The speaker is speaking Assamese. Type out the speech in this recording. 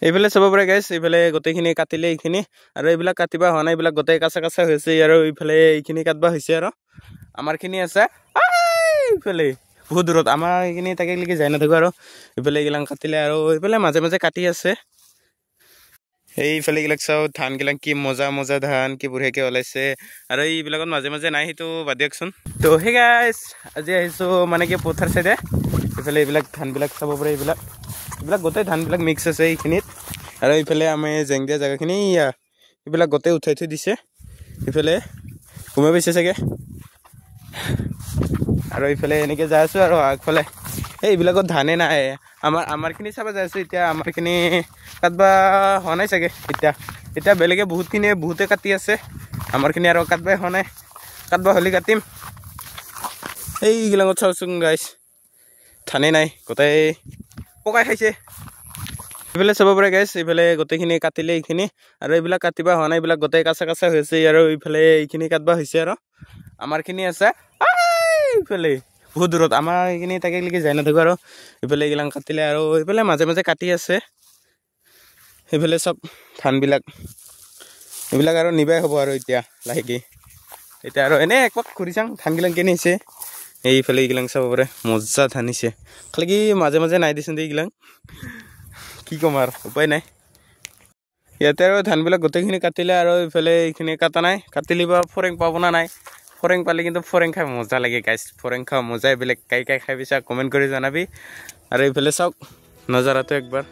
এইফালে চাব পাৰে গাইছ, এইফালে গোটেইখিনি কাটিলে এইখিনি, আৰু এইবিলাক কাটিবা হোৱা নাই, এইবিলাক গোটেই কাঁচা কাঁচা হৈছে, আৰু এইফালে এইখিনি কাটবা হৈছে, আৰু আমাৰখিনি আছে এইফালে বহুত দূৰত, আমাৰ এইখিনি তাকে লেকি যাই নাথাকোঁ, আৰু এইফালে এইগিলাক কাটিলে, আৰু এইফালে মাজে মাজে কাটি আছে। এইফালে এইগিলাক চাওঁ, ধানগিলাক কি মজা মজা ধান, কি বঢ়িয়াকৈ ওলাইছে, আৰু এইবিলাকত মাজে মাজে নাই, সেইটো বাদ দিয়কচোন। তো সেই গাইছ, আজি আহিছোঁ মানে কি পথাৰ চাইডে, এইফালে এইবিলাক ধানবিলাক চাব পাৰে, এইবিলাক গোটেই ধানবিলাক মিক্স আছে এইখিনিত, আৰু এইফালে আমি জেং দিয়া জেগাখিনি এইবিলাক গোটেই উঠাই থৈ দিছে, এইফালে ঘুমাই পাইছে চাগে, আৰু এইফালে এনেকৈ যাই আছোঁ, আৰু আগফালে এইবিলাকত ধানে নাই, আমাৰখিনি চাব যাই আছোঁ। এতিয়া আমাৰখিনি কাটবা হোৱা নাই চাগে, এতিয়া বেলেগে বহুতে কাটি আছে, আমাৰখিনি আৰু কাটবাই হোৱা নাই, কাটবা হ'লে কাটিম। এইগিলাকত চাওঁচোন গাইছ, ধানে নাই, গোটেই পকাই খাইছে। এইফালে চাব পাৰে গাইছ, এইফালে গোটেইখিনি কাটিলে এইখিনি, আৰু এইবিলাক কাটিবা হোৱা নাই, এইবিলাক গোটেই কাঁচা কাঁচা হৈছে, আৰু এইফালে এইখিনি কাটবা হৈছে, আৰু আমাৰখিনি আছে এইফালে বহুত দূৰত, আমাৰ এইখিনি তাকে লেকি যাই নাথাকোঁ, আৰু এইফালে এইগিলাক কাটিলে, আৰু এইফালে মাজে মাজে কাটি আছে, সেইফালে চব ধানবিলাক এইবিলাক আৰু নিবাই হ'ব, আৰু এতিয়া লাহেকৈ এতিয়া আৰু এনেই একপাক ঘূৰি চাওঁ ধানগিলাক কেনে হৈছে। এইফালে এইগিলাক চাব পাৰে, মজা ধান হৈছে, খালি কি মাজে মাজে নাই দিচোন এইগিলাক, কি ক'ম আৰু উপায় নাই। ইয়াতে আৰু ধানবিলাক গোটেইখিনি কাটিলে, আৰু এইফালে এইখিনি কাটা নাই, কাটিলে বা ফৰেং পাব না নাই, ফৰেং পালে কিন্তু ফৰেং খাই মজা লাগে গাইছ, ফৰেং খাই মজাই বেলেগ, কাই খাই পিছা কমেণ্ট কৰি জনাবি। আৰু এইফালে চাওক নজাৰাটো একবাৰ।